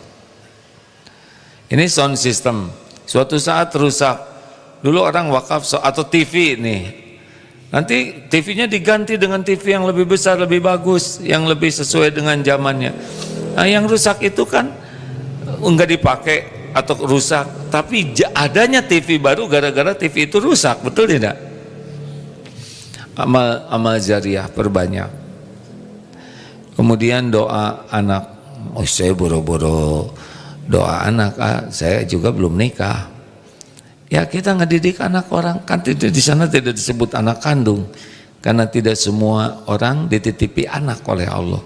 Ini sound system suatu saat rusak. Dulu orang wakaf atau TV nih, nanti TV-nya diganti dengan TV yang lebih besar, lebih bagus, yang lebih sesuai dengan zamannya. Nah, yang rusak itu kan enggak dipakai atau rusak, tapi adanya TV baru gara-gara TV itu rusak, betul tidak? Amal jariah perbanyak. Kemudian doa anak. Saya boro-boro doa anak. Saya juga belum nikah. Ya kita ngedidik anak orang, kan tidak, di sana tidak disebut anak kandung, karena tidak semua orang dititipi anak oleh Allah.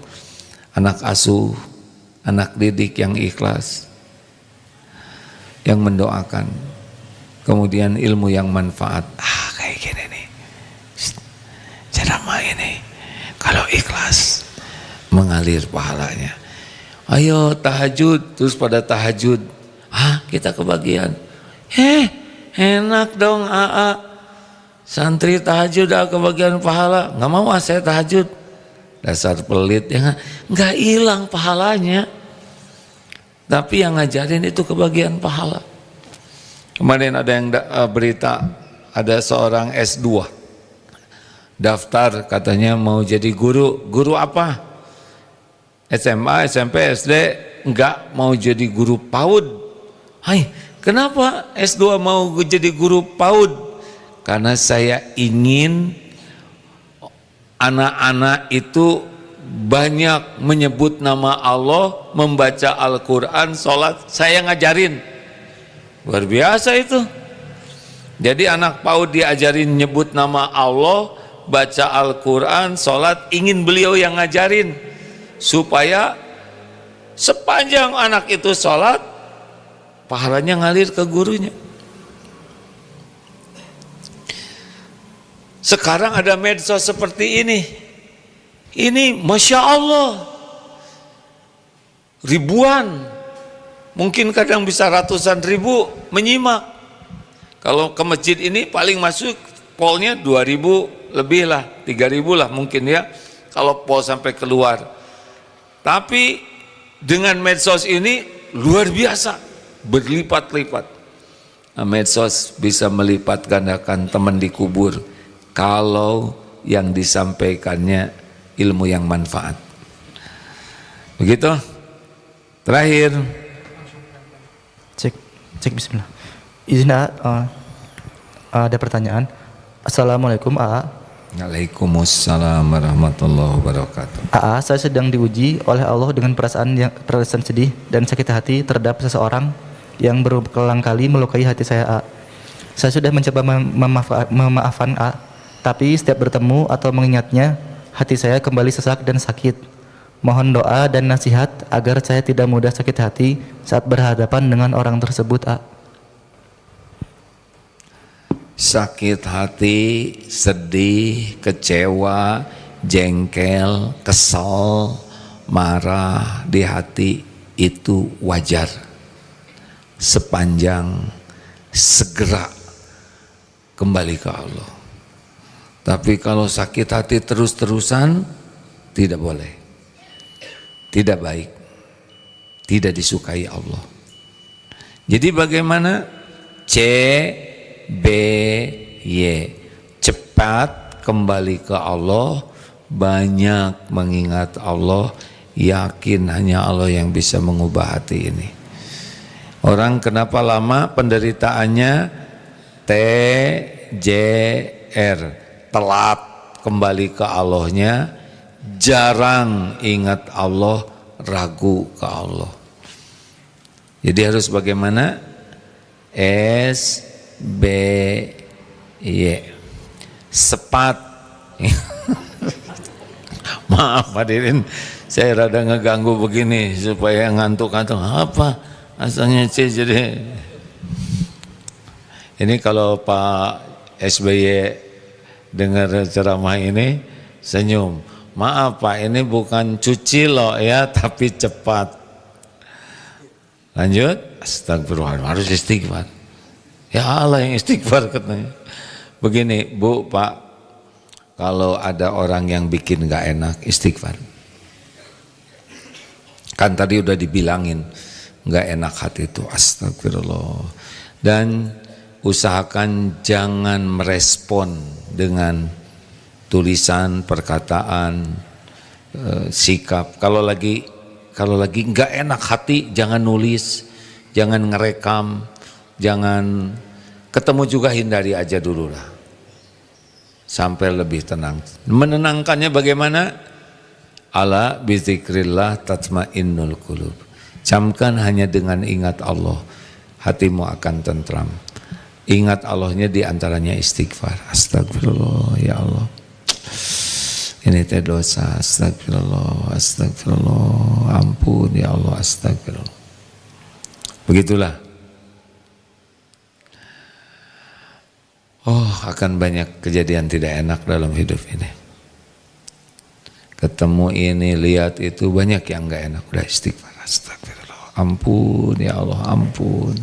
Anak asuh, anak didik yang ikhlas. yang mendoakan, kemudian ilmu yang manfaat. Kayak gini nih ceramah ini, kalau ikhlas mengalir pahalanya. Ayo tahajud, terus pada tahajud kita kebagian. Enak dong santri tahajud kebagian pahala. Nggak mau saya tahajud, dasar pelit ya. Nggak hilang pahalanya, tapi yang ngajarin itu kebagian pahala. Kemarin ada yang berita, ada seorang S2 daftar, katanya mau jadi guru. Guru apa? SMA, SMP, SD? Enggak, mau jadi guru PAUD. Kenapa S2 mau jadi guru PAUD? Karena saya ingin anak-anak itu banyak menyebut nama Allah, membaca Al-Quran, sholat, saya ngajarin. Luar biasa itu. Jadi anak PAUD diajarin nyebut nama Allah, baca Al-Quran, sholat, ingin beliau yang ngajarin, supaya sepanjang anak itu sholat, pahalanya ngalir ke gurunya. Sekarang ada medsos seperti ini Masya Allah, ribuan, mungkin kadang bisa ratusan ribu menyimak. Kalau ke masjid ini paling masuk polnya 2.000 lebih lah, 3.000 lah mungkin ya, kalau pol sampai keluar. Tapi dengan medsos ini luar biasa, berlipat-lipat. Medsos bisa melipat gandakan teman di kubur kalau yang disampaikannya ilmu yang manfaat. Begitu. Terakhir, cek bismillah. Izin ada pertanyaan. Assalamualaikum Waalaikumsalam warahmatullahi wabarakatuh. Saya sedang diuji oleh Allah dengan perasaan sedih dan sakit hati terhadap seseorang yang berulang kali melukai hati saya. Saya sudah mencoba memaafkan tapi setiap bertemu atau mengingatnya, hati saya kembali sesak dan sakit. Mohon doa dan nasihat agar saya tidak mudah sakit hati saat berhadapan dengan orang tersebut. Sakit hati, sedih, kecewa, jengkel, kesal, marah di hati itu wajar, sepanjang segera kembali ke Allah. Tapi kalau sakit hati terus-terusan, tidak boleh, tidak baik, tidak disukai Allah. Jadi bagaimana? Cepat kembali ke Allah, banyak mengingat Allah, yakin hanya Allah yang bisa mengubah hati ini. Orang kenapa lama penderitaannya? TJR, telat kembali ke Allahnya, jarang ingat Allah, ragu ke Allah. Jadi harus bagaimana? SBY, sepat. Maaf hadirin, saya rada ngeganggu begini supaya ngantuk-ngantuk. Apa asalnya C jadi? Ini kalau Pak SBY dengar ceramah ini senyum. Maaf Pak, ini bukan cuci loh ya, tapi cepat. Lanjut, astagfirullahaladzim, harus istighfar. Ya Allah yang istighfar katanya. Begini Bu, Pak, kalau ada orang yang bikin gak enak, istighfar. Kan tadi udah dibilangin, gak enak hati itu, astagfirullah. Dan usahakan jangan merespon dengan tulisan, perkataan, sikap. Kalau lagi nggak enak hati, jangan nulis, jangan ngerekam, jangan ketemu juga, hindari aja dulu lah, sampai lebih tenang. Menenangkannya bagaimana? Ala bizikrillah tatmainnul qulub. Camkan hanya dengan ingat Allah, hatimu akan tentram. Ingat Allahnya diantaranya istighfar. Astagfirullah ya Allah, ini teh dosa, astagfirullah, astagfirullah, ampun ya Allah, astagfirullah. Begitulah. oh akan banyak kejadian tidak enak dalam hidup ini. Ketemu ini, lihat itu, banyak yang gak enak. Udah istighfar, astagfirullah, ampun ya Allah, ampun.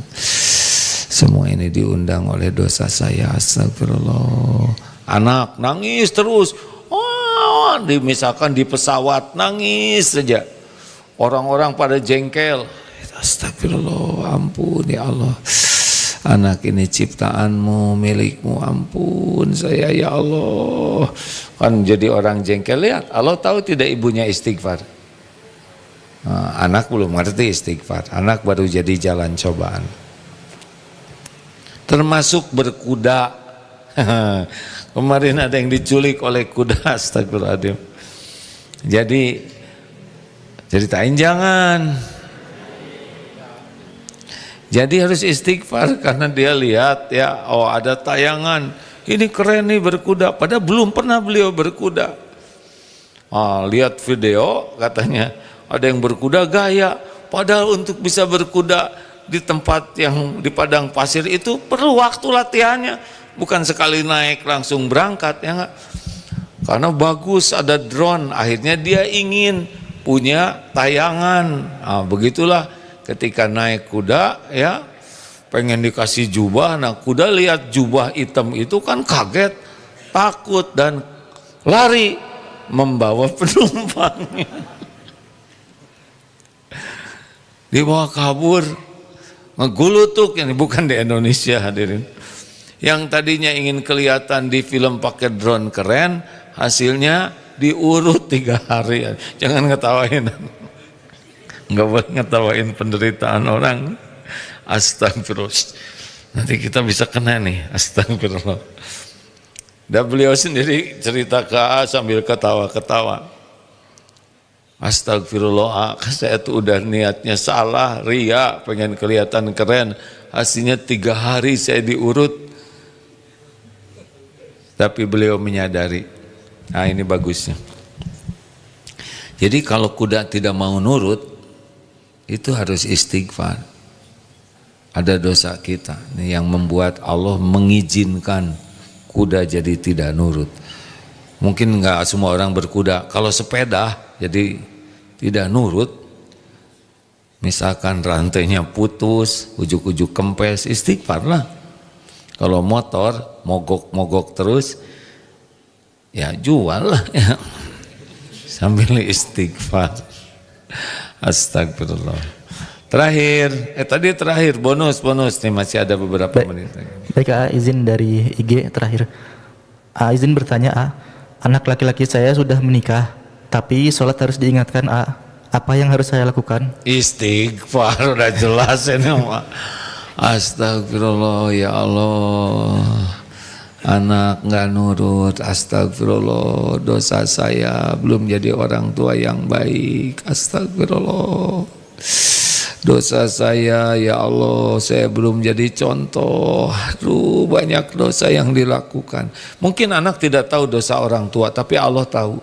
Semua ini diundang oleh dosa saya, astagfirullah. Anak nangis terus, oh, misalkan di pesawat nangis saja. Orang-orang pada jengkel, astagfirullah, ampun ya Allah. Anak ini ciptaanmu, milikmu, ampun saya ya Allah. Kan jadi orang jengkel. Lihat, Allah tahu tidak ibunya istighfar. Nah, anak belum ngerti istighfar. Anak baru jadi jalan cobaan. Termasuk berkuda. Kemarin ada yang diculik oleh kuda, astagfirullahaladzim. Jadi ceritain jangan. Jadi harus istighfar karena dia lihat ya, oh ada tayangan, ini keren nih berkuda, padahal belum pernah beliau berkuda. Lihat video katanya ada yang berkuda gaya, padahal untuk bisa berkuda di tempat yang di padang pasir itu perlu waktu latihannya, bukan sekali naik langsung berangkat ya enggak. Karena bagus ada drone, akhirnya dia ingin punya tayangan. Begitulah ketika naik kuda ya, pengen dikasih jubah. Nah kuda lihat jubah hitam itu kan kaget, takut dan lari membawa penumpangnya. Dibawa kabur, ngegulutuk. Ini bukan di Indonesia hadirin. Yang tadinya ingin kelihatan di film pakai drone keren, hasilnya diurut 3 hari. Jangan ngetawain. Nggak boleh ngetawain penderitaan orang. Astagfirullah. Nanti kita bisa kena nih. Astagfirullah. Dan beliau sendiri cerita ke A sambil ketawa-ketawa. Astagfirullah, saya tuh udah niatnya salah, ria, pengen kelihatan keren. Hasilnya 3 hari saya diurut. Tapi beliau menyadari. Nah ini bagusnya. Jadi kalau kuda tidak mau nurut, itu harus istighfar. Ada dosa kita nih yang membuat Allah mengizinkan kuda jadi tidak nurut. Mungkin nggak semua orang berkuda. Kalau sepeda jadi tidak nurut, misalkan rantainya putus, ujuk-ujuk kempes, istighfar lah. Kalau motor mogok-mogok terus, ya jual lah ya. Sambil istighfar. Astagfirullah. Terakhir bonus nih, masih ada beberapa menit. Baik A, izin dari IG terakhir. A izin bertanya A, anak laki-laki saya sudah menikah, tapi sholat harus diingatkan A. Apa yang harus saya lakukan? Istighfar, udah jelas ini Pak. Astagfirullah ya Allah. Anak nggak nurut, astagfirullah, dosa saya belum jadi orang tua yang baik, astagfirullah. Dosa saya ya Allah, saya belum jadi contoh. Aduh, banyak dosa yang dilakukan. Mungkin anak tidak tahu dosa orang tua, tapi Allah tahu.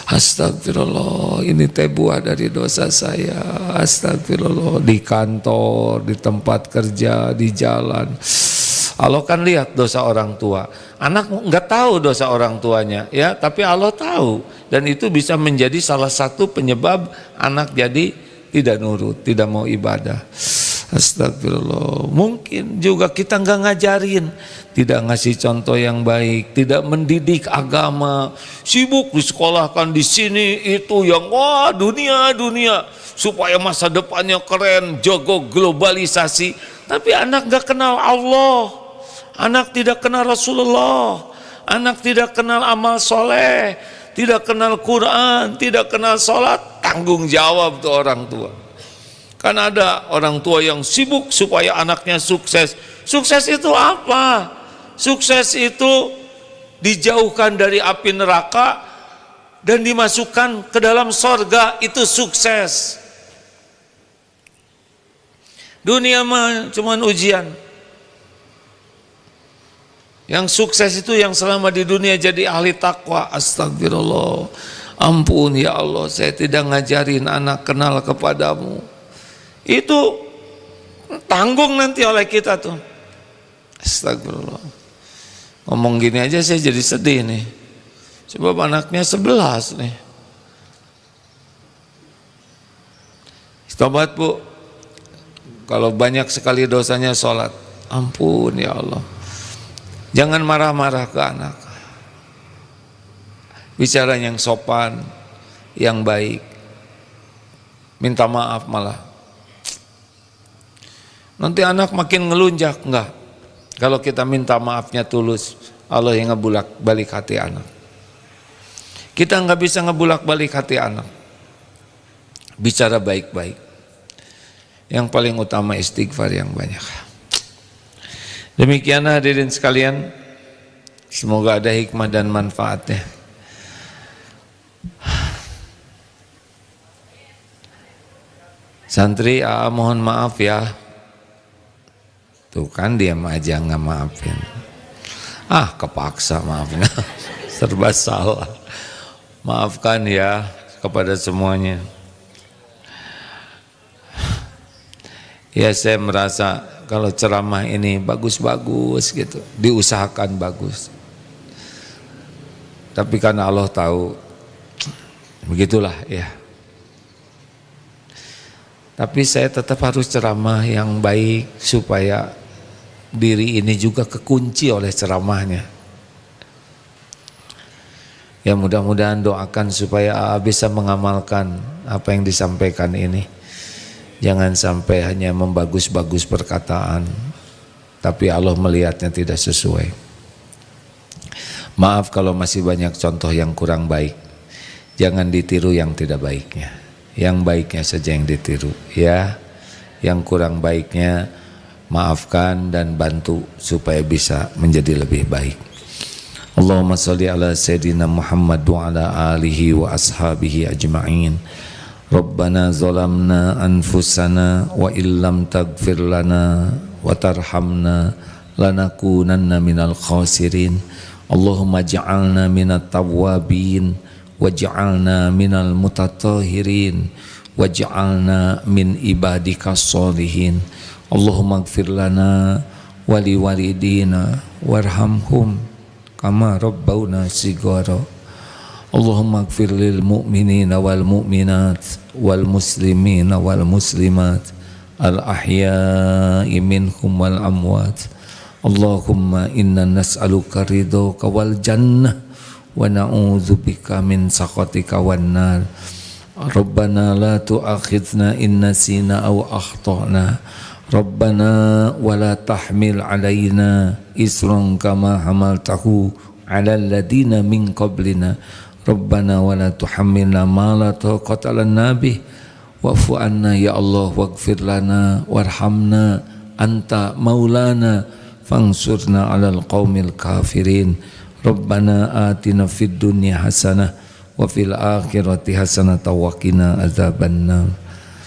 Astagfirullah, ini teh buah dari dosa saya. Astagfirullah, di kantor, di tempat kerja, di jalan. Allah kan lihat dosa orang tua. Anak nggak tahu dosa orang tuanya, ya, tapi Allah tahu. Dan itu bisa menjadi salah satu penyebab anak jadi tidak nurut, tidak mau ibadah. Astagfirullah. Mungkin juga kita nggak ngajarin, tidak ngasih contoh yang baik, tidak mendidik agama, sibuk disekolahkan di sini itu yang wah dunia supaya masa depannya keren, jago globalisasi. Tapi anak nggak kenal Allah, anak tidak kenal Rasulullah, anak tidak kenal amal soleh, tidak kenal Quran, tidak kenal sholat. Tanggung jawab tuh orang tua. Kan ada orang tua yang sibuk supaya anaknya sukses. Sukses itu apa? Sukses itu dijauhkan dari api neraka dan dimasukkan ke dalam sorga, itu sukses. Dunia mah cuman ujian. Yang sukses itu yang selama di dunia jadi ahli takwa. Astagfirullah, ampun ya Allah, saya tidak ngajarin anak kenal kepadamu. Itu tanggung nanti oleh kita tuh. Astagfirullah. Ngomong gini aja saya jadi sedih nih. Sebab anaknya 11 nih. Tobat Bu. Kalau banyak sekali dosanya sholat, ampun ya Allah. Jangan marah-marah ke anak. Bicara yang sopan, yang baik. Minta maaf malah. Nanti anak makin ngelunjak, enggak. Kalau kita minta maafnya tulus, Allah yang ngebulak balik hati anak. Kita enggak bisa ngebulak balik hati anak. Bicara baik-baik. Yang paling utama istighfar yang banyak. Demikian hadirin sekalian, semoga ada hikmah dan manfaatnya. Santri, mohon maaf ya. Tuh kan diam aja nggak maafin. Kepaksa maafnya. Serba salah. Maafkan ya kepada semuanya. Ya saya merasa kalau ceramah ini bagus-bagus gitu, diusahakan bagus. Tapi karena Allah tahu, begitulah ya. Tapi saya tetap harus ceramah yang baik supaya diri ini juga kekunci oleh ceramahnya. Ya mudah-mudahan doakan supaya bisa mengamalkan apa yang disampaikan ini. Jangan sampai hanya membagus-bagus perkataan, tapi Allah melihatnya tidak sesuai. Maaf kalau masih banyak contoh yang kurang baik. Jangan ditiru yang tidak baiknya. Yang baiknya saja yang ditiru. Ya, yang kurang baiknya maafkan dan bantu supaya bisa menjadi lebih baik. Allahumma sholli ala Sayyidina Muhammad wa ala alihi wa ashabihi ajma'in. Rabbana zalamna anfusana wa illam taghfir lana wa tarhamna lanakunanna minal khasirin. Allahumma ja'alna minat tawwabin waj'alna minal mutatahhirin waj'alna min ibadika sholihin. Allahumma ighfir lana wa liwalidina warhamhum kama rabbawna shighara. Allahumma ighfir lil mu'minina wal mu'minat wal muslimina wal muslimat al ahya'i minhum wal amwat. Allahumma inna nas'aluka ridhaka wal jannah wa na'udzubika min sakhatika wan nar. Rabbana la tu'akhidhna in nasina aw akhtana. Rabbana wa la tahmil alaina isran kama hamaltahu ala alladhina min qablina. Rabbana wa la tuhammilna ma la taqata lana bih wa'fu anna ya Allah waghfir lana warhamna anta maulana fansurna 'alal qaumil kafirin. Rabbana atina fid dunya hasanah wa fil akhirati hasanah wa qina adzabannar.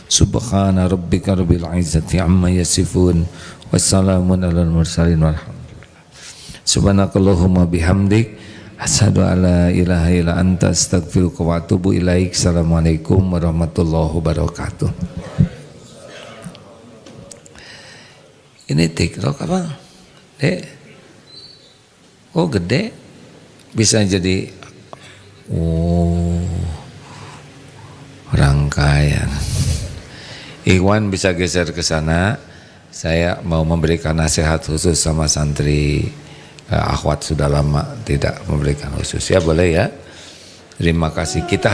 Subhana rabbika rabbil izzati amma yasifun wassalamun 'alal mursalin walhamdulillah. Subhanakallahumma bihamdik asyhadu alla ilaha illa anta astaghfiruka wa atubu ilaik. Assalamualaikum warahmatullahi wabarakatuh. Ini TikTok apa? Dek? Oh gede? Bisa jadi rangkaian. Ikhwan bisa geser ke sana. Saya mau memberikan nasihat khusus sama santri. Akhwat sudah lama tidak memberikan khusus, ya boleh ya. Terima kasih. Kita